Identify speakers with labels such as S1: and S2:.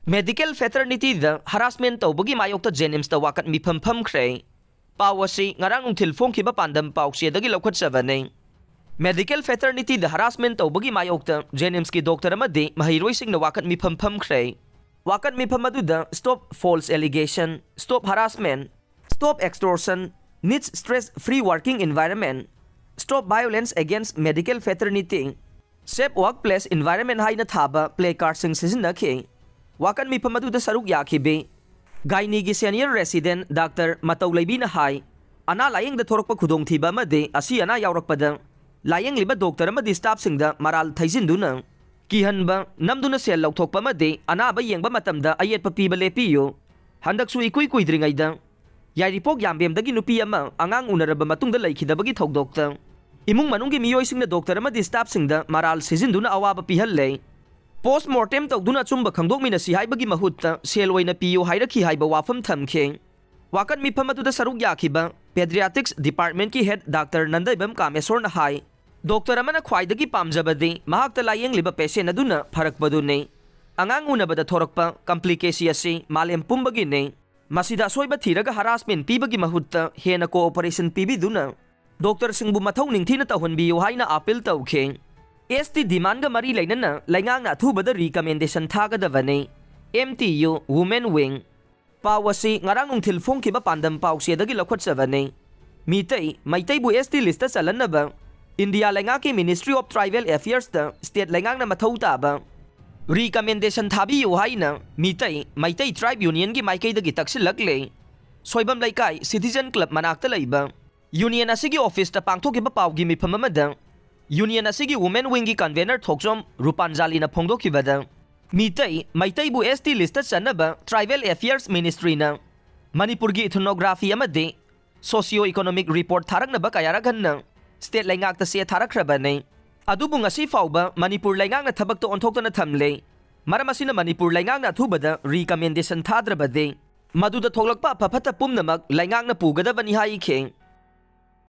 S1: Medical Fraternity da Harassment Toubagi Mayokta JNIMS da Wakat Mipham Famkhre Pawasi ngarang ungthil Phongkhiba pandam pausiadagi lokhatsabane. Medical Fraternity da Harassment Toubagi Mayokta JNIMS ki doctor amadi mahiroisingna Wakat Mipham Famkhre. Wakat Mipham aduda stop false allegation, stop harassment, stop extortion, needs stress-free working environment, stop violence against medical fraternity, safe workplace environment haina thaba placard sing sizinakhi. Wakat Mipham aduda saruk yakhibe. Gaini gi senior resident Dr. Matawlaybi na hai ana layeng da thorokpa khudongthiba amadi asi ana yaurakpada layeng liba doctor amadi staff singda maral thaijinduna kihanba namduna sel lauthokpa amadi anaba yengba matamda ayetpa piba lepiyo handaksu ikui kuidringaida yairipok yambemdagi nupi ama angang unaraba matungda laikhidabagi thokdokta imung manunggi miyoisingna doctor amadi staff singda maral sijinduna awaba pihalle Postmortem tawduna chumba khangdokmina si haibagi mahutta selwaina piyo hairakhi haiba wafam thamkhe. Wakat Mipham aduda saruk yakhiba Pediatrics Department ki head Dr. Nandaibam Kamesor na hai Dr. amana khwaidagi pamjabadi mahakta layeng liba patient aduna pharakpadune angang unabada thorakpa complication asi malem pumbagi ne masida soiba thiraga harassment pibagi mahutta hena cooperation pibiduna Dr. singbu mathau ningthina tahunbiyo haina appeal tawkhe. ST demand ga mari lainana laingang na thubada recommendation thagadavane MTU Women Wing Pawasi ngarang ungthil Phongkhiba pandam pausiadagi lokhatsavane Mitai Maitai bu ST lista salanaba India lainga ki Ministry of Tribal Affairs da state laingang na mathau taba recommendation thabi yo haina Mitai Maitai Tribe Union gi maikai dagi taksilakle soibam laikai Citizen Club manakta laiba Union asigi office ta pangthokiba pawgi Mipham amada Union asigi Women Wing gi convener Thokjom Rupanjali na phongdokhibada Mitai Maitai bu ST lista chanaba Tribal Affairs Ministry na Manipur gi ethnography amade socio-economic report tharaknaba kayaraganna state laingak ta se tharakrabane adubu ngasi fauba Manipur laingak na thabak to onthoktana thamle maramasina Manipur laingak na thubada recommendation thadrabade maduda thoklakpa phapata pumnamak laingak na pugadabani hai khe